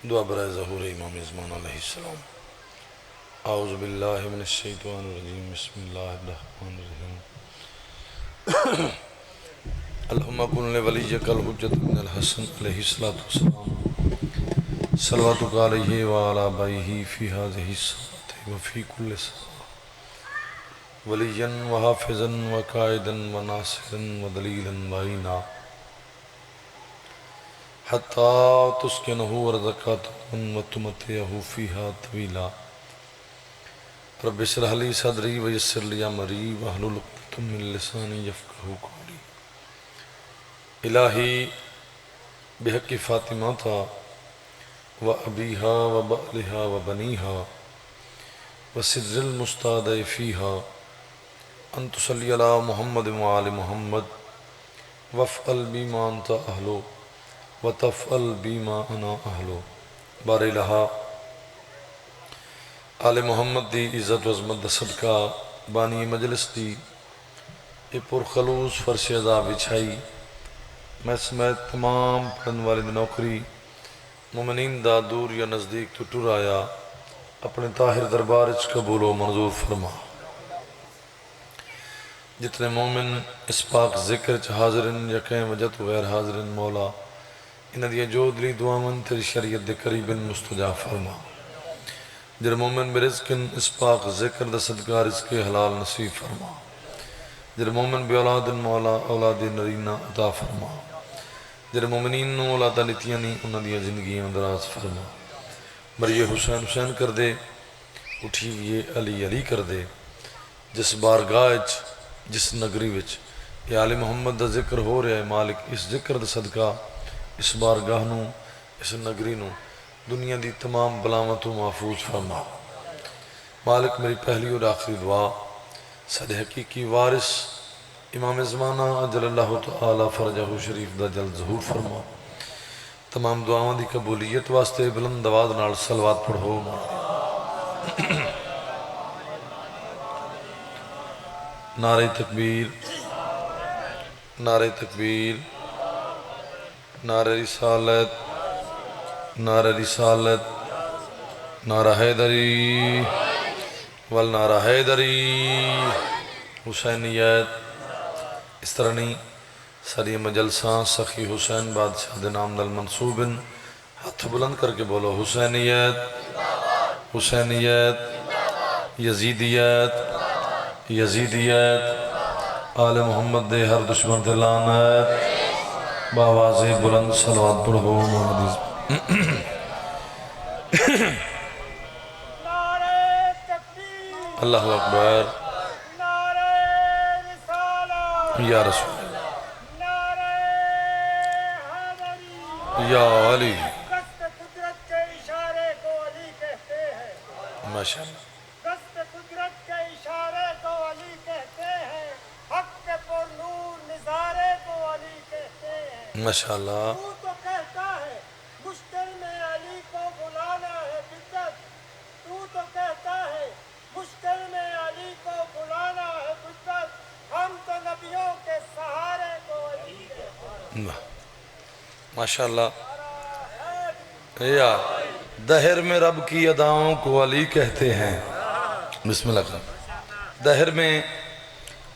دعا برائے ظہور امام زمان علیہ السلام۔ اعوذ باللہ من الشیطان الرجیم، بسم اللہ الرحمن الرحیم۔ اللہم کن لولیک الحجۃ بن الحسن علیہ السلام صلواتک علیہ وعلی آبائہ فی ہذہ الساعۃ وفی کل ساعۃ ولیا وحافظا وقائدا وناصرا ودلیلا معینا حتی تسکنہ ارضک وتمتعہ فیہا طویلا۔ رب اشرح لی صدری ویسر لی امری واحلل عقدۃ من لسانی یفقہوا قولی۔ الہی بحق فاطمہ و ابیہا و بعلہا و بنیہا و سر المستودع فیہا ان تصلی علی محمد و آل محمد وافعل بما انت اہلو وتفعل بما انا اہلو۔ بار الہا آل محمد دی عزت و عظمت دا صدقہ بانی مجلس دی اے پرخلوص فرش عزا بچھائی، میں سمیت تمام پڑھن والے دی نوکری مومنین دا دور یا نزدیک تو ٹر آیا اپنے طاہر دربار اچ قبول و منظور فرما۔ جتنے مومن اس پاک ذکر چ حاضرن یا کہیں وجہ تو غیر حاضرن مولا انہ دیا جو دلی دعاون تیری شریعت دے قریبن مستجاب فرما۔ جر مومن برزقن اس پاک ذکر دا صدقہ رزق حلال نصیب فرما۔ جر مومن بے اولادن مولا اولاد نرینہ عطا فرما۔ جر مومنین نو اولادا نتیانی انہ دیا زندگیاں دراز فرما۔ مریے حسین حسین کر دے، اٹھیے علی علی کر دے۔ جس بارگاہ اچ جس نگری وچ یہ آل محمد دا ذکر ہو رہا ہے مالک اس ذکر دا صدقہ اس بارگاہ نو اس نگری نو دنیا دی تمام بلاوتوں محفوظ فرما۔ مالک میری پہلی اور آخری دعا صد حقیقی وارث امام زمانہ اجل اللہ تعالی فرجہ شریف دا جلد ظہور فرما۔ تمام دعاؤں دی قبولیت واسطے بلند آواز نال صلوات پڑھو۔ نعرہ تکبیر، نعرہ تکبیر، نعرہ رسالت، نعرہ رسالت، نعرہ حیدری والنعرہ حیدری حسینیت۔ اس طرح نہیں ساری مجلساں سخی حسین بادشاہ دے نام دل منصوبن ہاتھ بلند کر کے بولو حسینیت، حسینیت، یزیدیت، یزیدیت، آل محمد دے ہر دشمن دے لعنت۔ بآواز بلند صلوات پڑھو محمد۔ اللہ اکبر، یا رسول یا علی، ماشاءاللہ ماشاءاللہ۔ تو کہتا ہے مشکل میں علی کو بلانا ہے بدت، تو کہتا ہے مشکل میں علی کو بلانا ہے بدت، ہم تو نبیوں کے سہارے کو علی کہتے ہیں۔ ماشاءاللہ۔ یا دہر میں رب کی اداؤں کو علی کہتے ہیں۔ بسم اللہ کریں۔ دہر میں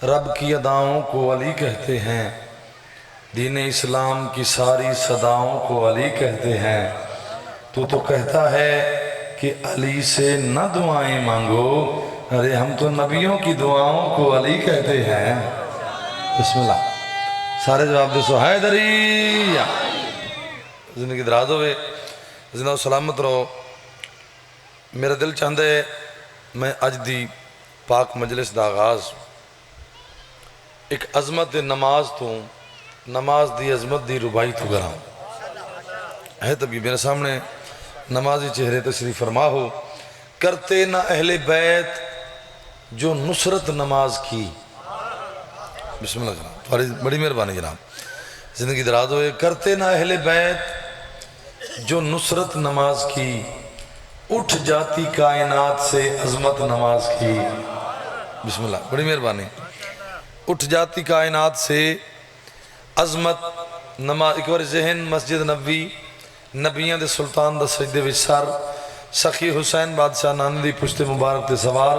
رب کی اداؤں کو علی کہتے ہیں، دین اسلام کی ساری صداؤں کو علی کہتے ہیں۔ تو کہتا ہے کہ علی سے نہ دعائیں مانگو، ارے ہم تو نبیوں کی دعاؤں کو علی کہتے ہیں۔ بسم اللہ، سارے جواب دے سو حیدری۔ زندگی دراز ہوئے، زندہ و سلامت رہو۔ میرا دل چاہتا ہے میں اج دی پاک مجلس دا آغاز ایک عظمت نماز تو نماز دی عظمت دی ربائی تو گرام ہے۔ تب یہ میرے سامنے نمازی چہرے تشریف فرما ہو۔ کرتے نہ اہل بیت جو نصرت نماز کی۔ بسم اللہ جناب، تمہاری بڑی مہربانی جناب، زندگی دراز ہوئے۔ کرتے نہ اہل بیت جو نصرت نماز کی، اٹھ جاتی کائنات سے عظمت نماز کی۔ بسم اللہ، بڑی مہربانی۔ اٹھ جاتی کائنات سے عظمت نماز۔ ایک بار ذہن مسجد نبوی نبیاں دے سلطان دا سجدے وچ سر سخی حسین بادشاہ نان دی پشت مبارک تے سوار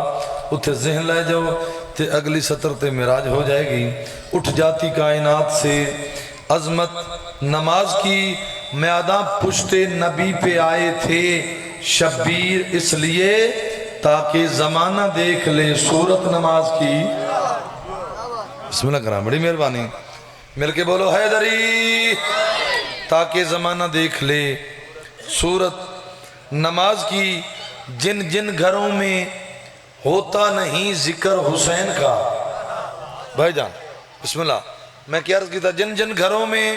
اتھے ذہن لے جاؤ تے اگلی سطر تے معراج ہو جائے گی اٹھ جاتی کائنات سے عظمت نماز کی میاداں پشت نبی پہ آئے تھے شبیر اس لیے تاکہ زمانہ دیکھ لے صورت نماز کی بسم اللہ کرام بڑی مہربانی مل کے بولو حیدری تاکہ زمانہ دیکھ لے صورت نماز کی جن جن گھروں میں ہوتا نہیں ذکر حسین کا بھائی جان بسم اللہ میں کیا عرض کی تھا جن جن گھروں میں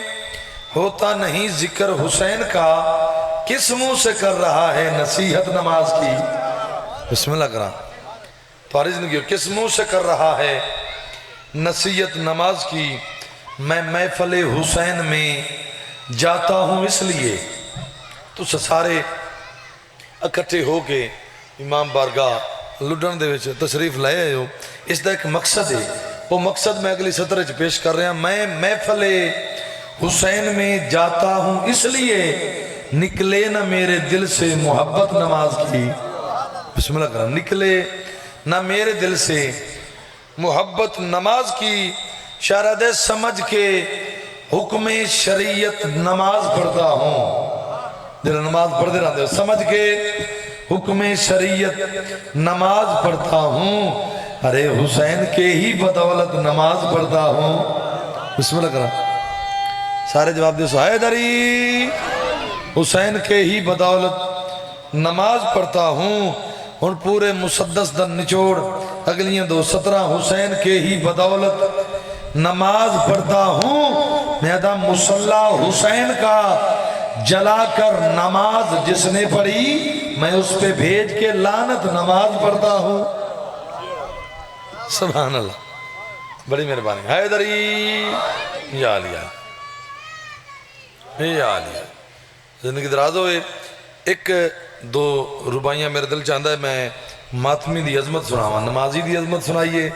ہوتا نہیں ذکر حسین کا کس منہ سے کر رہا ہے نصیحت نماز کی بسم اللہ کرام فارج نے کیا کس منہ سے کر رہا ہے نصیحت نماز کی میں محفل حسین میں جاتا ہوں اس لیے تو سارے اکٹھے ہو کے امام بارگاہ لڈن دے وچ تشریف لائے آئے ہو اس دا ایک مقصد ہے وہ مقصد میں اگلی سطر وچ پیش کر رہے ہیں میں محفل حسین میں جاتا ہوں اس لیے نکلے نہ میرے دل سے محبت نماز کی بسم اللہ کرام نکلے نہ میرے دل سے محبت نماز کی شرد سمجھ کے حکم شریعت نماز پڑھتا ہوں دل نماز پڑھتے رہتے ہو سمجھ کے حکم شریعت نماز پڑھتا ہوں ارے حسین کے ہی بدولت نماز پڑھتا ہوں بسم اللہ کرام سارے جواب دے سو حیدری حسین کے ہی بدولت نماز پڑھتا ہوں اور پورے مسدس دن نچوڑ اگلیاں 2:17 حسین کے ہی بدولت نماز پڑھتا ہوں میدہ مصلی حسین کا جلا کر نماز جس نے پڑھی میں اس پہ بھیج کے لعنت نماز پڑھتا ہوں سبحان اللہ بڑی مہربانی حیدری یا علیہ یا علیہ زندگی دراز ہوئے ایک دو ربائیاں میرے دل چاہتا ہے میں ماتمی دی عظمت سناواں نمازی دی عظمت سنائیے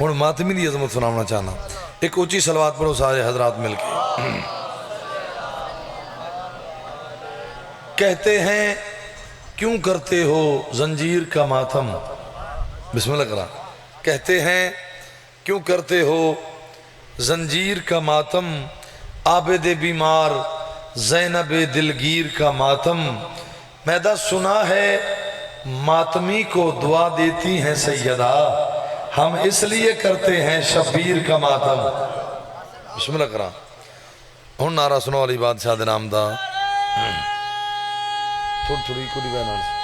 اور ماتمی دی عظمت سناونا چاہنا ایک اونچی صلوات پڑھو سارے حضرات مل کے کہتے ہیں کیوں کرتے ہو زنجیر کا ماتم بسم اللہ کرا کہتے ہیں کیوں کرتے ہو زنجیر کا ماتم عابد بیمار زینب دلگیر کا ماتم میدہ سنا ہے ماتمی کو دعا دیتی ہیں سیدہ ہم اس لیے کرتے ہیں شبیر کا ماتم بسم اللہ کرام ہون نعرہ سنو والی بادشاہ دے نام دا تھوڑی کوئی بیان آرز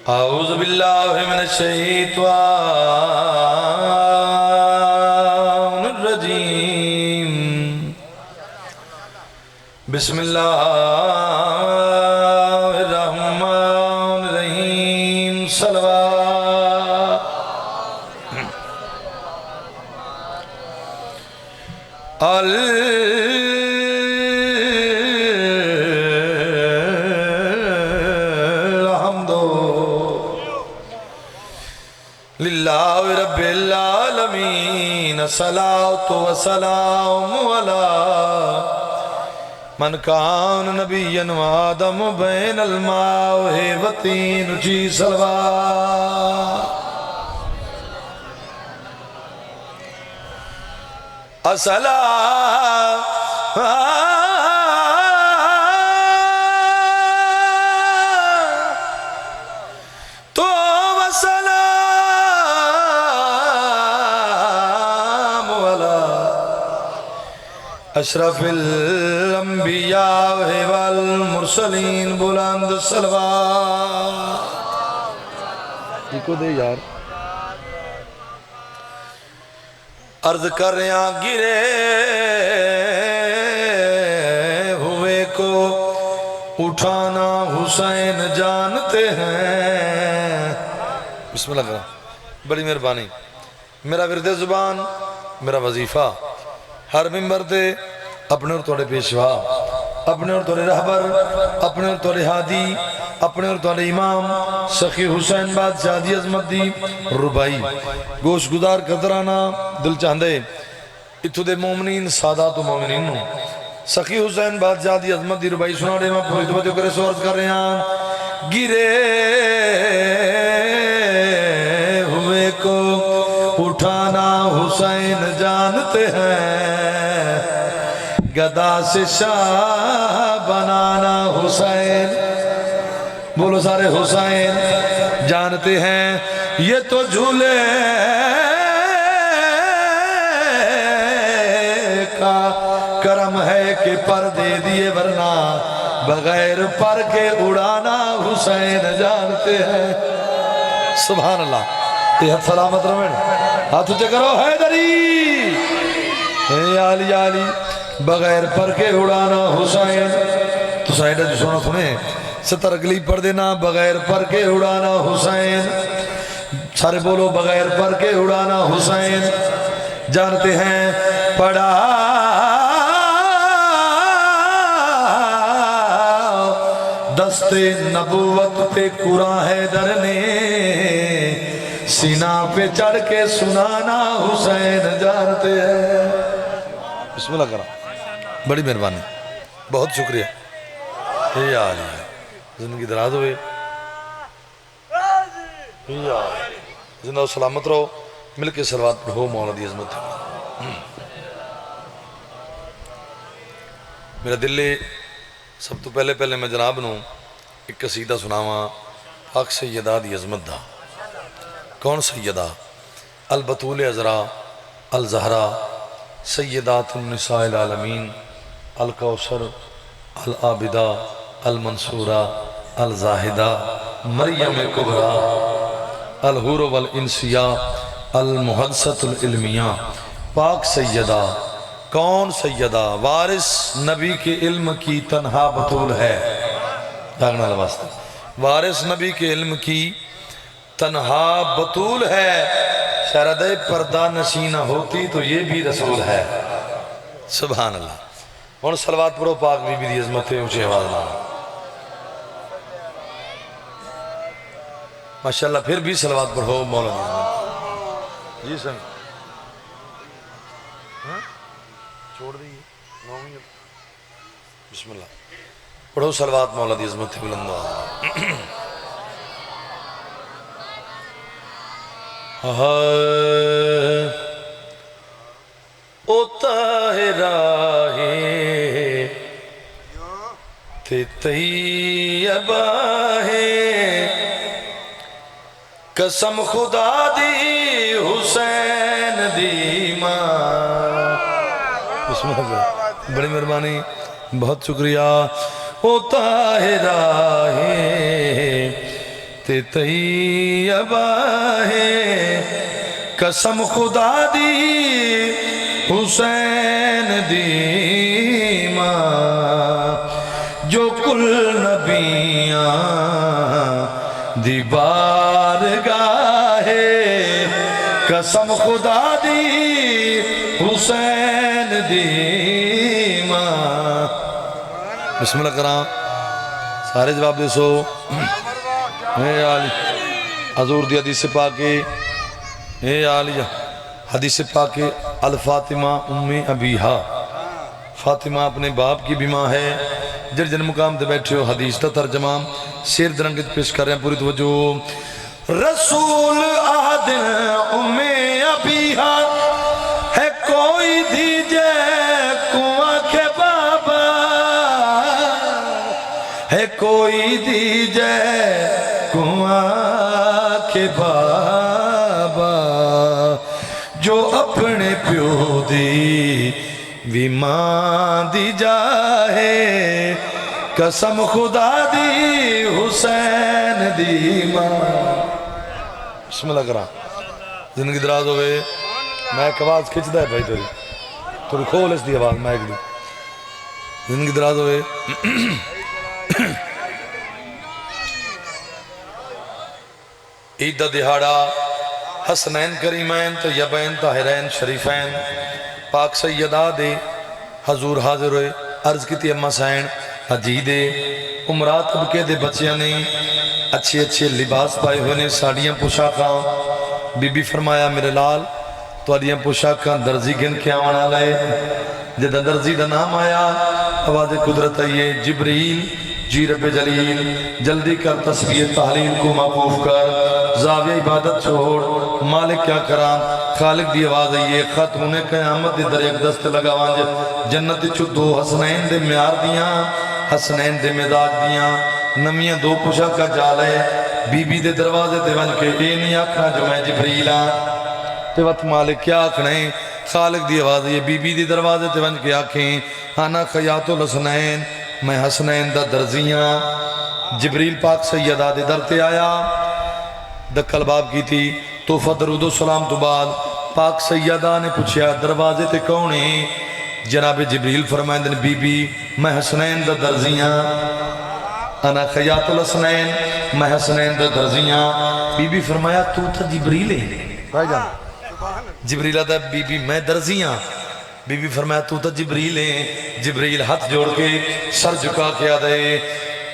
اعوذ باللہ من الشیطان الرجیم بسم اللہ الرحمن الرحیم صلوات الحمد للہ رب العالمین صلاۃ و سلام علی من کان نبی و آدم بین الماء و طین جی صلوات السلام تو وسلام علی اشرف الانبیاء والمرسلین بلند صلوات کو دے یار عرض کر یہاں گرے ہوئے کو اٹھانا حسین جانتے ہیں بسم اللہ کرام بڑی مہربانی میرا ورد زبان میرا وظیفہ ہر ممبر دے اپنے اور توڑے پیشوا اپنے اور توڑے رہبر اپنے اور توڑے ہادی اپنے اور توڑے امام سخی حسین بادشاہ دی عظمت دی ربائی گوش گدار قدرانہ دل چاندے اتھو دے مومنین سادات و مومنین نو سخی حسین بادشاہ دی عظمت دی ربائی سنا رہے میں پوری توجہ کرے سورت کر رہے ہیں گرے ہوئے کو اٹھانا حسین جانتے ہیں گدا سے شاہ بنانا حسین بولو سارے حسین جانتے ہیں یہ تو جھولے کا کرم ہے کہ پر دے دیے ورنہ بغیر پر کے اڑانا حسین جانتے ہیں سبحان اللہ یہ ہاتھ سلامت روین ہاتھ اچھے کرو حیدری اے علی علی بغیر پر کے اڑانا حسین تو سائیڈہ جو سونا سنے ستر اگلی پڑھ دینا بغیر پر کے اڑانا حسین سارے بولو بغیر پر کے اڑانا حسین جانتے ہیں پڑھا دست نبوت پہ قرآن حیدر نے سینہ پہ چڑھ کے سنانا حسین جانتے ہیں بسم اللہ کرام بڑی مہربانی بہت شکریہ اے آلی زندگی دراز ہوئے زندہ و سلامت رہو مل کے سلوات پڑھو مولا دی عظمت میرا دلے سب تو پہلے میں جناب نوں ایک قصیدہ سناواں پاک سیدہ دی عظمت دا کون سیدہ البتول عذرا الزہرا سیدات النساء العالمین الکوثر العابدہ المنصورہ الزاہدہ مریم کبرا الحور والانسیہ المحدثۃ العلمیہ پاک سیدہ کون سیدہ وارث نبی کے علم کی تنہا بطول ہے جاگنا لباستا وارث نبی کے علم کی تنہا بطول ہے شردہ پردہ نشینہ ہوتی تو یہ بھی رسول ہے سبحان اللہ اور صلوات پڑھو پاک بی بی دی عظمت ہے اونچے آواز نہ ماشاءاللہ پھر بھی صلوات پڑھو مولا دی عظمت جی سنگ چھوڑ دیئے نومی بسم اللہ پڑھو صلوات مولا دی عظمت ہے بلند آواز او طاہرہ ہے تے طیبہ ہے قسم خدا دی حسین دی ماں بسم اللہ بڑی مہربانی بہت شکریہ او طاہرہ ہے تے طیبہ ہے قسم خدا دی حسین دی ماں جو کل نبیاں دی بارگاہ ہے قسم خدا دی حسین دی ماں بسم اللہ کرام سارے جواب دے سو اے آلی حضور دی حدیث پاکے اے آلی حدیث پاکے الفاطمہ امی ابیہا فاطمہ اپنے باپ کی بھی ماں ہے جن مقام دے بیٹھے ہو حدیث تا ترجمہ شیر درنگت پیش کر رہے ہیں پوری توجہ رسول آدن امی ابیہا ہے کوئی دیجے کنواں کے بابا ہے کوئی دیجے کنواں کے بابا جو اپنے پیو دی بھی ماں دی جاہے قسم خدا دی حسین دی ماں بسم اللہ کرام زندگی دراز ہوئے میں ایک آواز کھچ دے بھائی تھوڑی کھول اس دی آواز میں ایک دی زندگی دراز ہوئے عید دہاڑا حسنین کریمین طیبین طاہرین شریفین پاک سیدہ دے حضور حاضر ہوئے عرض کی تھی اممہ سین حجی دے امرات طبقے دے بچیاں نے اچھے اچھے لباس پائے ہوئے نے ساڑیاں پوشاکاں بی بی فرمایا میرے لال تواڈیاں پوشاکاں درزی گن کے آونا لائے جدہ درزی دا نام آیا آواز قدرت آئیے جبریل جی رب جلیل جلدی کر تسبیح تحلیل کو موقوف کر زاویہ عبادت چھوڑ مالک کیا کرام خالق دی آواز آئیے خاتون قیامت دی در ایک دست لگا وانج جنت چو دو حسنین دے میار دیاں حسنین دے مزاج دیاں نمیاں دو پوشاکا جالے بی بی دے دروازے دے ونج کے اے نہیں آکھنا جو میں جبریل آن تے وقت مالک کیا آکھنے خالق دی آواز یہ بی بی دی دروازے تے ونج کے آکھیں آنا خیات الحسنین میں حسنین دا درزیاں جبریل پاک سیدہ دے درتے آیا دکل باب کی تھی توفہ درود و سلام تو بعد پاک سیدہ نے پوچھا دروازے تے کونے جناب جبریل فرمائیں دن بی بی میں حسنین دا درزیاں انا خیات الحسنین میں حسنین دا درزیاں بی بی فرمایا تو تھا جبریل ہے بھائی جان جبریل دا بی بی میں درزیاں بی بی فرمایا تو تا جبریل ہے جبریل ہاتھ جوڑ کے سر جھکا کے آدھے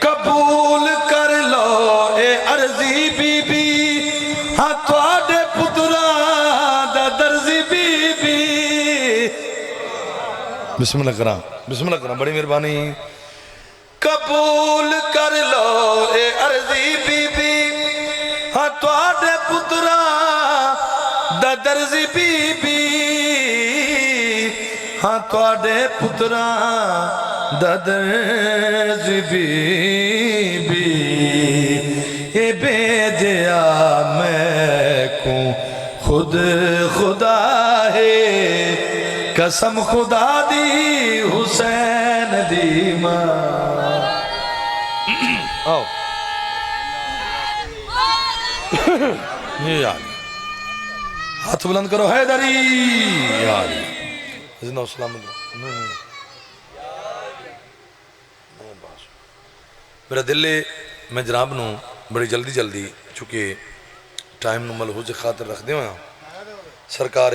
قبول کر لو اے عرضی بی بی ہاں تو آڈے پترا دا درزی بی بی بسم اللہ کرام بڑی مہربانی قبول کر لو اے عرضی بی بی ہاں تو آڈے پترا دا درزی بی بی ہاں توڑے پتران دا درزی بی بی اے بیجیا میں کوں خود خدا ہے قسم خدا دی حسین دی ماں آؤ یہ آگے ہاتھ بلند کرو حیدری یا علی زندہ السلام علیکم میرا دلے میں جناب نو بڑی جلدی چونکہ ٹائم نو ملحوظ خاطر رکھ دے ہویا سرکار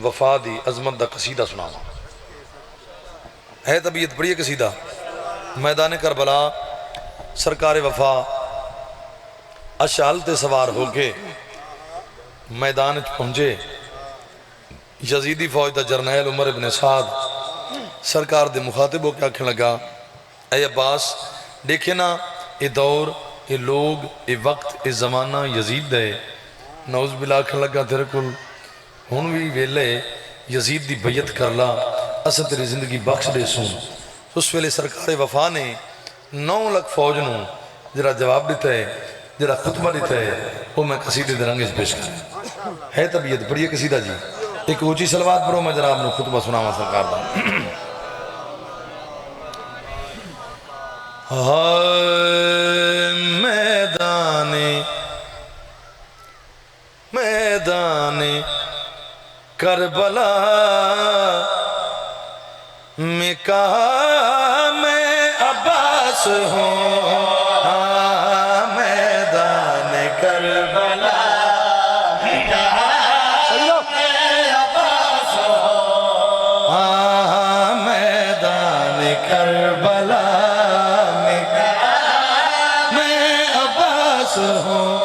وفا دی عظمت دا قصیدہ سناوا ہے طبیعت بڑی قصیدہ میدان کربلا سرکار وفا اشعال تے سوار ہو کے میدان پہنچے یزیدی فوج دا جرنیل عمر ابن سعد سرکار دے مخاطب ہو کے آکھیں لگا اے عباس دیکھے نا اے دور اے لوگ اے وقت اے زمانہ یزید دے نعوذ باللہ آکھیں لگا تیرے کل ہون بھی ویلے یزید دی بیعت کر لا اسا تیری زندگی بخش دے سون اس ویلے سرکار وفا نے 9 لاکھ فوج نو جرا جواب دیتا ہے جرا خطبہ دیتا ہے وہ میں قصیدے دے رنگش پیش کریں ہے طبیعت بڑی قصیدہ جی ایک اونچی صلوات پڑھو میں جناب نے خطبہ سناوا سرکار دا میدان کربلا میں کہا میں عباس ہوں میدان کربلا کربلا میں عباس ہوں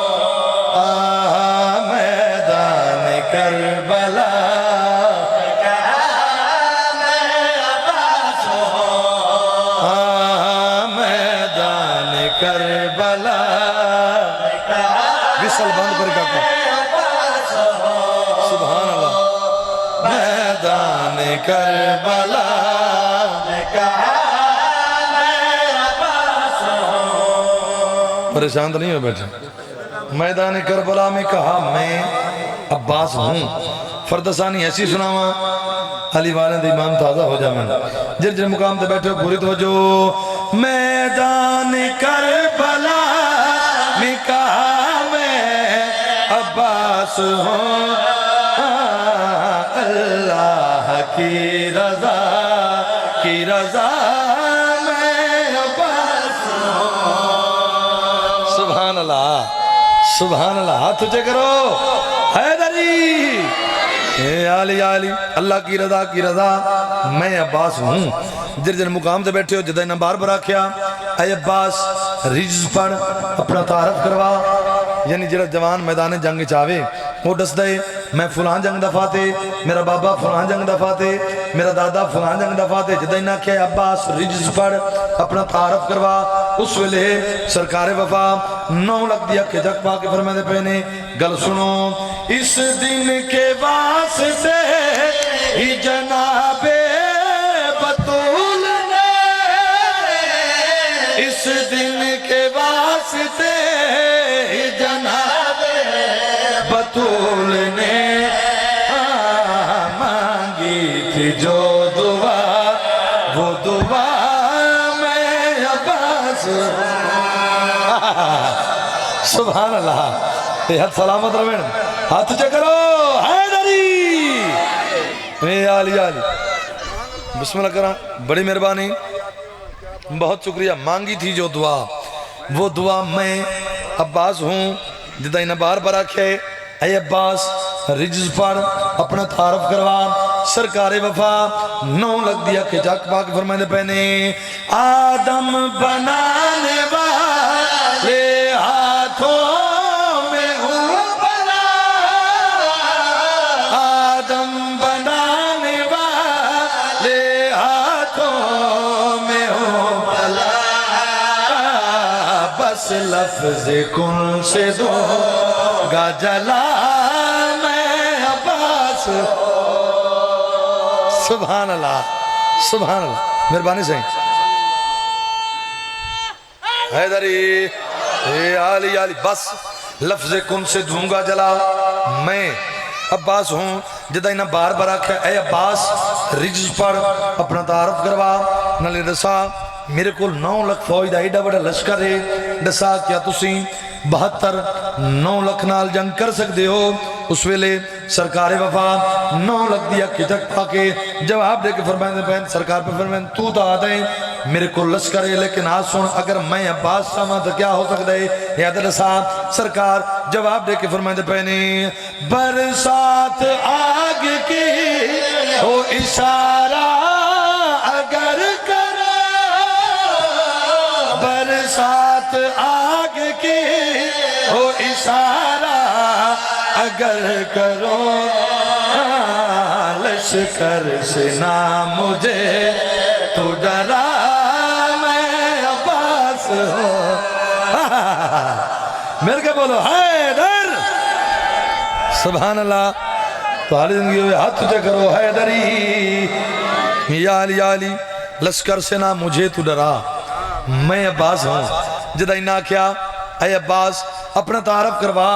میدان کربلا میں عباس ہوں میدان کربلا وصل بند کر کے سبحان اللہ میدان کربلا پریشان تو نہیں ہو بیٹھے میدان کربلا میں کہا میں عباس ہوں فردسانی ایسی سناوا علی والد امام تازہ ہو جا میں جر مقام تے بیٹھے پوری توجہ میدان کربلا میں کہا میں عباس ہوں اللہ کی رضا سبحان اللہ ہاتھ اچھے کرو حیدری اے علی اللہ کی رضا میں عباس ہوں جر مقام سے بیٹھے ہو جدہ انہاں بار بار کیا اے عباس رجز پڑھ اپنا تعارف کروا یعنی جڑا جوان میدان جنگ چاہے وہ دس دے میں فلان جنگ دا فاتح، میرا بابا فلان جنگ دا فاتح، میرا دادا فلان جنگ دا فاتح، جدہ نہ کہ عباس رجز پڑھ اپنا تعارف کروا، اس ویلے سرکار وفا 9 لکھ دیا کہ جگ پاک فرمائے دے پہنے گل سنو اس دن کے واسطے ہی جناب بطول نے، اس دن کے واسطے ہی جناب بطول نے مانگی تھی جو دعا وہ دعا میں عباس سبحان اللہ یہ حد سلامت روین ہاتھ چکرو حیدری اے آلی آلی بسم اللہ کرا بڑی مہربانی بہت شکریہ مانگی تھی جو دعا وہ دعا میں عباس ہوں جدہ انہیں بار بار آکھے اے عباس رجز پڑھ اپنا تعارف کروا سرکار وفا 9 لکھ دیا کہ جاک پاک فرمائے دے پہنے آدم بنانے والے ہاتھوں میں ہوں بنا آدم بنانے والے ہاتھوں میں ہوں بلا بس لفظ کن سے دو گا جلا میں عباس سبحان اللہ سبحان اللہ مہربانی سے حیدری اے آلی آلی بس لفظ کن سے دوں گا جلا میں عباس ہوں جدہ انہیں بار بار آکھا اے عباس رجز پر اپنا تعارف کروا نلی دسا میرے کو 9 لکھ فوج دا ایڈا بڑا لشکر ہے دسا کیا تسی 72 لکھ نال جنگ کر سکتے ہو اس ویلے سرکار وفا 9 لکھ دیا کتک پاکے جواب دے کے فرمائیں دے بہن سرکار پہ فرمائیں تو تا آدھیں میرے کو لشکر ہے لیکن آج سن اگر میں عباس ساما تو کیا ہو سکتا ہے یاد رسا سرکار جواب دے کے فرمائیں دے پہنے برسات آگ کی ہو اشارہ اگر کرو برسات آگ کی ہو اشارہ اگر کرو لشکر سے نہ مجھے تو ڈرا میں عباس ہوں میرے کے بولو حیدر سبحان اللہ تو حالی زندگی ہوئے ہاتھ تجھے کرو حیدری یا علی لشکر سے نہ مجھے تو ڈرا میں عباس ہوں جدہ انہا کیا اے عباس اپنا تعارف کروا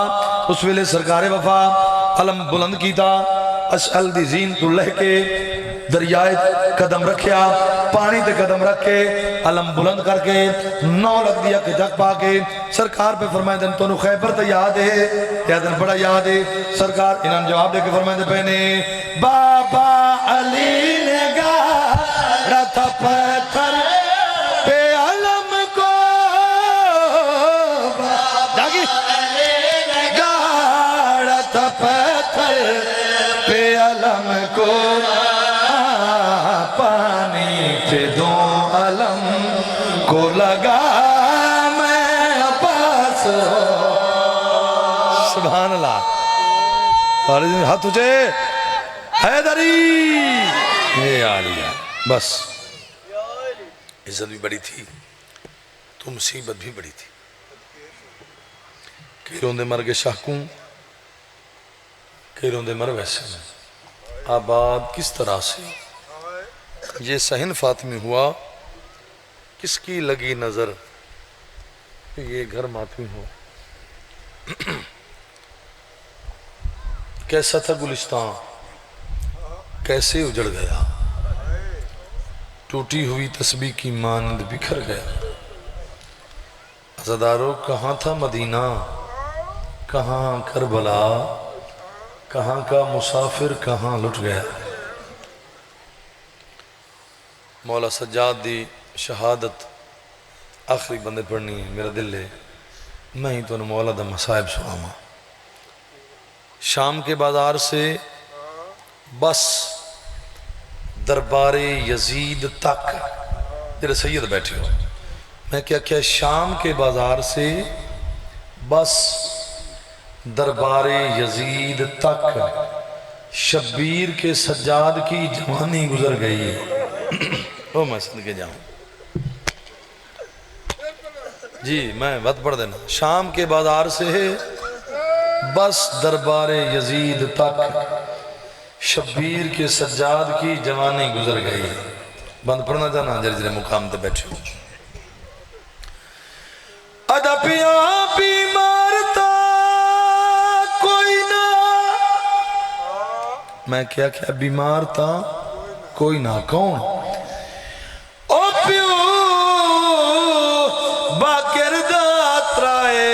اس ویلے سرکار وفا علم بلند کیتا اشعل دی زین تو لہ کے دریائے قدم رکھیا پانی تے قدم رکھ کے علم بلند کر کے 9 لکھ دیا کہ جگ پا کے سرکار پہ فرمائے دن تو نو خیبر تے یاد ہے یادن بڑا یاد ہے سرکار انہاں جواب دے کے فرمائے دے پہنے بابا علی نے گا تھا پتھر پہ علم کو جاگی گاڑا تھا پتھر پہ علم کو پانی پہ دو علم کو لگا میں عباس سبحان اللہ ہاتھ تجھے حیدری یہ عالیہ بس عزت بھی بڑی تھی تو مصیبت بھی بڑی تھی کئی روندے مر گے شاہکوں کئی روندے مر ویسے میں آباد کس طرح سے یہ صحن فاطمی ہوا کس کی لگی نظر کہ یہ گھر ماتمی ہو کیسا تھا گلستان کیسے اجڑ گیا ٹوٹی ہوئی تسبیح کی مانند بکھر گیا عزادارو کہاں تھا مدینہ کہاں کربلا کہاں کا مسافر کہاں لٹ گیا مولا سجاد دی شہادت آخری بندے پڑھنی میرا دل لے میں ہی تو مولا دا مصائب سناما شام کے بازار سے بس دربار یزید تک تیرے سید بیٹھے ہو میں کیا شام کے بازار سے بس دربار یزید تک شبیر کے سجاد کی جوانی گزر گئی او میں صدقے جاؤں جی میں وقت پڑھ دینا شام کے بازار سے بس دربار یزید تک شبیر کے سجاد کی جوانی گزر گئی بند پڑھنا جانا جرجر مقام تے بیٹھے ادپیاں بیمار تا کوئی نہ میں کیا بیمار تا کوئی نہ کون او پیو باکر داترائے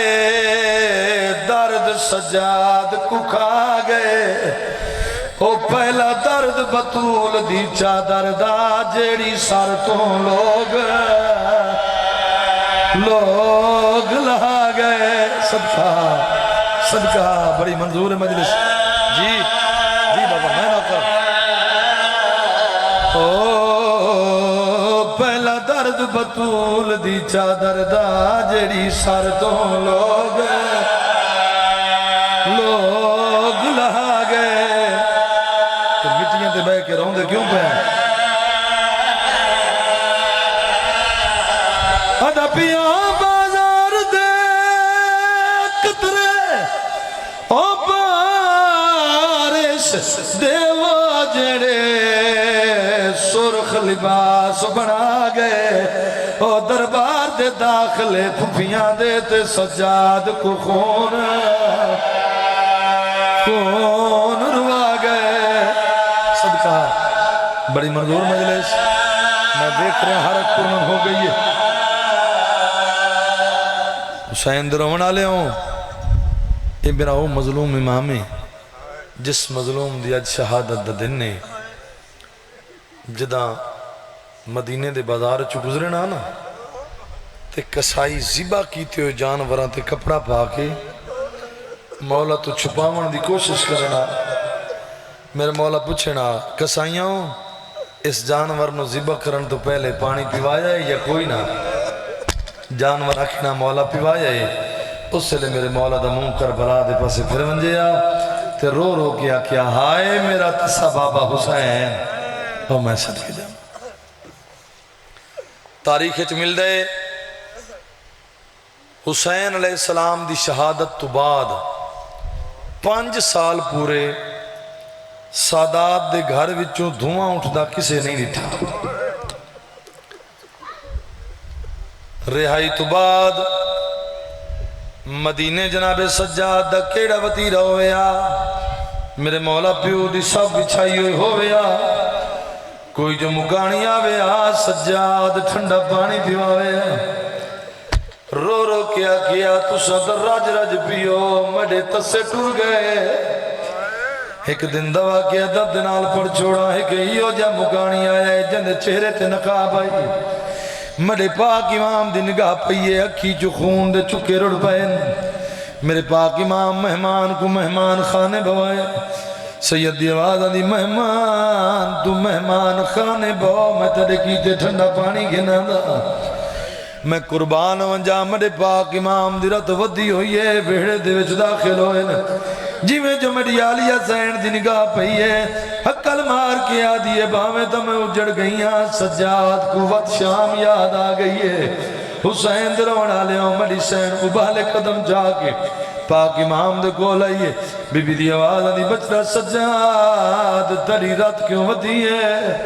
درد سجاد کو کھا گئے او پہلا درد بطول دی چادر دا جیڑی سر تو لوگ لہا گئے صدقہ بڑی منظور مجلس جی بابا میں نہ کر او پہلا درد بطول دی چادر دا جیڑی سر تو لوگ لہا گئے تو مٹیاں تے بے کے رہوں دے کیوں پہ ادپیاں بازار دے قطرے او بارش دیوا جڑے سرخ لباس بنا گئے او دربار دے داخلے پھپیاں دے تے سجاد کو خون روا گئے صدقہ بڑی منظور مجلس میں دیکھ رہے ہر ایک پرمن ہو گئی ہے حسین درون آلے ہوں یہ میرا وہ مظلوم امام ہے جس مظلوم دی اج شہادت دا دن نے جدہ مدینے دے بازار چو گزرے نا تے کسائی زبا کیتے ہوئے جانوراں تے کپڑا پا کے مولا تو چھپاون دی کوشش کرنا میرے مولا پوچھنا کسائیاں اس جانور نو زبا کرن تو پہلے پانی پیوایا ہے یا کوئی نہ جانور رکھنا مولا پیوایا ہے اس سے لے میرے مولا دا منہ کربلا دے پاسے پھر ونجیا تے رو کیا ہائے میرا تسا بابا حسین او میں صدقے جاؤں تاریخ اچھ مل دے حسین علیہ السلام دی شہادت تو بعد 5 سال پورے سادات دے گھر وچوں دھواں اٹھدا کسے نہیں دیتا رہائی تو بعد مدینے جناب سجاد دا کیڑا وطیرہ ہویا میرے مولا پیو دی سب بچھائی ہوئی ہویا کوئی جو مکانی آویا سجاد ٹھنڈا پانی پیواویا رو کیا تو صدر رج پیو مڈے تسے ٹر گئے ایک دن دوا کیا درد نال پڑ چھوڑا ایک ہیو جا مکانی آیا ہے جن چہرے تے نقاب آئی مڈے پاک امام دی نگاہ پئیے اکھی جو خون دے چکے رڑ پائن میرے پاک امام مہمان کو مہمان خانے بوائے سید دی آواز دی مہمان تو مہمان خانے بو میں تیرے کیتے ٹھنڈا پانی گھنا دا میں قربان ونجا مڈے پاک امام دی رت ودی ہوئی ہے بھیڑے دے وچ داخل ہوئے جی میں جو میری آلیہ زین دی نگاہ پئی ہے حقل مار کے آدھی ہے باویں تو میں اجڑ گئیاں سجاد قوت شام یاد آ گئی ہے حسین درون آلے ہوں مڈی سین ابالے قدم جا کے پاک امام دے کول آئیے بی بی دی آواز آدھی بچڑا سجاد تری رات کیوں ودی ہے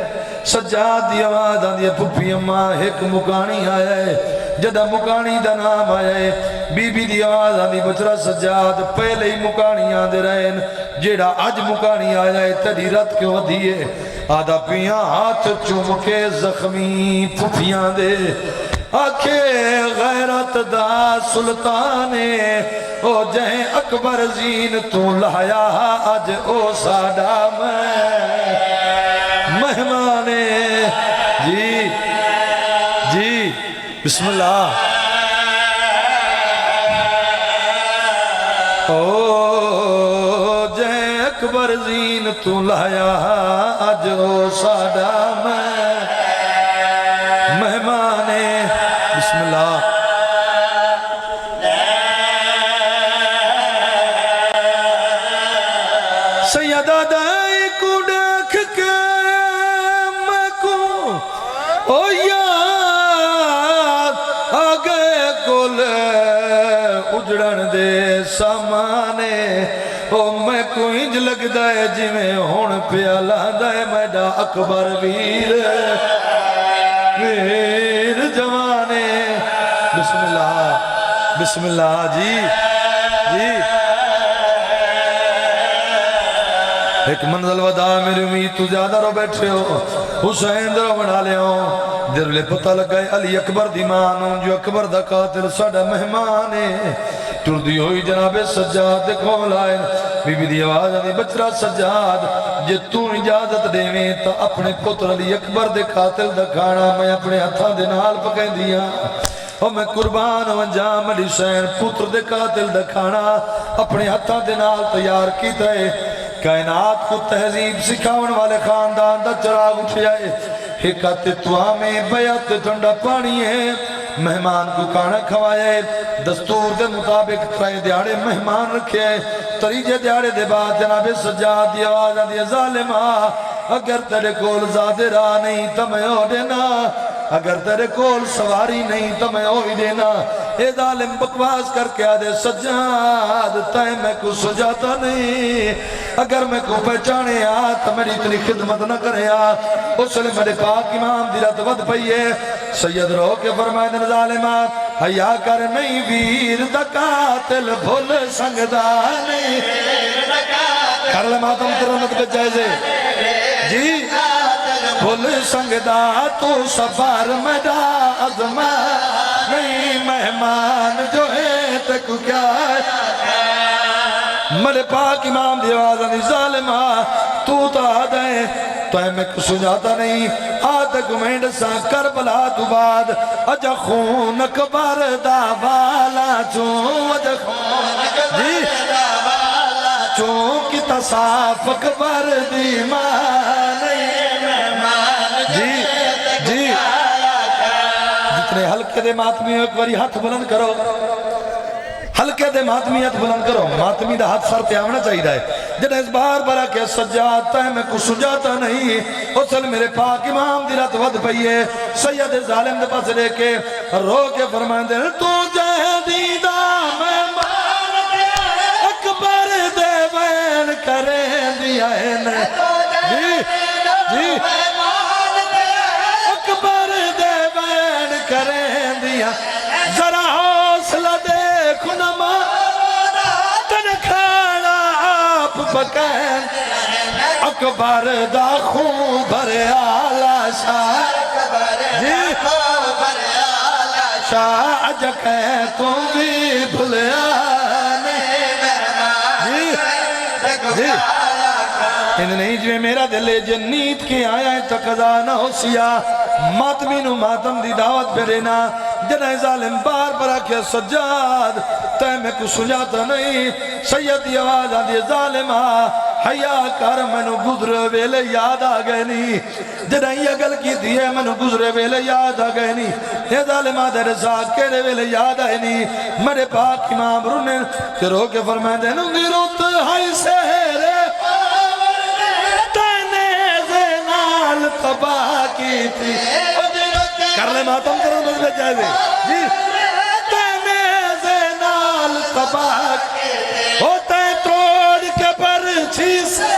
سجاد دی آواز آدھی پھپی اماں ایک مکانی آیا ہے جدہ مکانی دا نام آیا ہے بی بی دی آواز آدھی بچڑا سجاد پہلے ہی مکانی آدھے رہن جیڑا آج مکانی آیا ہے تری رات کیوں ودی ہے آدھا پیاں ہاتھ چومکے زخمی پھپیاں دے آکھے غیرت دا سلطانے او جہیں اکبر زین تو لایا آج او ساڈا مہمانے جی بسم اللہ او جہیں اکبر زین تو لایا آج او ساڈا مہمانے بسم اللہ او یار آگے کل اجڑن دے سامانے او میں کوئی انج لگدا ہے جی میں ہون پیالہ دے میڈا اکبر ویر ویر جوانے بسم اللہ جی جی ایک منزل ودا میری امید تو زیادہ رو بیٹھے ہو حسین درو بنا لے ہو در لے پتہ لگائے علی اکبر دی مانو جو اکبر دا قاتل ساڑا مہمانے ٹر دی ہوئی جناب سجاد دے کھول آئے بی بی دی آواز آنی بچرا سجاد جے تو اجازت دے میں تا اپنے پتر علی اکبر دے قاتل دا کھانا میں اپنے ہتھاں دے نال پکیں دیا اور میں قربان انجام علی حسین پتر دے قاتل دا کھانا اپنے ہتھاں دے نال تیار کیتا ہے کائنات کو تہذیب سکھاون والے خاندان دا چراغ اٹھ جائے حکات توا میں بیعت ٹھنڈا پانی ہے مہمان کو کھانا کھوائے دستور دے مطابق ترائے دیاڑے مہمان رکھے تریجے دیاڑے دے بعد جناب سجاد دی آواز دی ظالمہ اگر تیرے کول زیادہ راہ نہیں تو میں او دینا اگر تیرے کول سواری نہیں تو میں او ہی دینا اے ظالم بکواس کر کے آدھے سجاد تائیں میں کو سجاتا نہیں اگر میں کو پہچانے آ تو میری اتنی خدمت نہ کرے آ اس لئے میرے پاک امام دیرات ود پئیے سید رو کے فرمائے دن ظالمہ حیاء کر نہیں ویر دا قاتل بھول سنگدہ نہیں کر لے ماتم ترمت پہ جائزے جی بھول سنگدہ تو سفار میڈا عظمہ نہیں مہمان جو ہے تکو کیا ہے میرے پاک امام دی آواز آنی ظالمہ تو تا دیں تو اے میں کچھ سجاتا نہیں آدھا گمینڈ سا کربلا تو بعد اجا خون اکبر دا والا چون اجا خون اکبر دا والا چون کی تصاف اکبر دی مانی جی جی جتنے حلقے دے ماتمی ایک باری ہاتھ بلند کرو حلقے دے ماتمیت بلند کرو ماتمی دا ہاتھ سر پہ آمنا چاہیے ہے جنہیں اس بار برا کہ سجاتا ہے میں کچھ سجاتا نہیں اصل میرے پاک امام دی رات ود پئیے سید ظالم دے پاس لے کے رو کے فرمائیں دے تو جہ دیدہ مہمان اکبر دے بین کریں دیا ہے جی جی اکبر دے بین کریں دیا ذرا حوصلہ دیکھ نما تن کھانا آپ پکیں اکبر دا خون بھرے آلہ شاہ جی شاہ اجکے تم بھی بھلیا جی جی نہیں جو میرا دل جنیت کے آیا ہے تقضا نہ ہو سیا ماتمی نو ماتم دی دعوت پہ دینا جنہیں ظالم بار برا کیا سجاد تے میں کچھ سجاتا نہیں سیدی آواز آدھی ظالمہ حیاء کر میں نو گزرے ویلے یاد آگئے نہیں جنہیں یہ گل کی تھی ہے میں نو گزرے ویلے یاد آگئے نہیں یہ ظالمہ دے رساک کہنے ویلے یاد آئے نہیں میرے پاک امام رونے کہ رو کے فرمائے دے نو گروت ہائی سہرے تباہ کی تھی کر لے ماتم کرو بس بچ جائے دے جی تیمیز نال تباہ ہوتا ہے توڑ کے پرچھی سے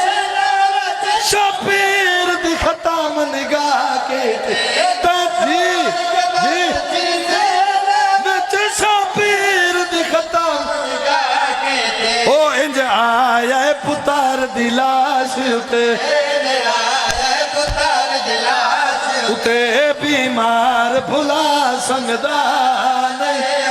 شپیر دی ختم نگاہ کی تھی جی جی بچ شپیر دی ختم نگاہ کی تھی او انج آیا ہے پتار دی لاش ہوتے اتے بیمار بھلا سنگدہ نہیں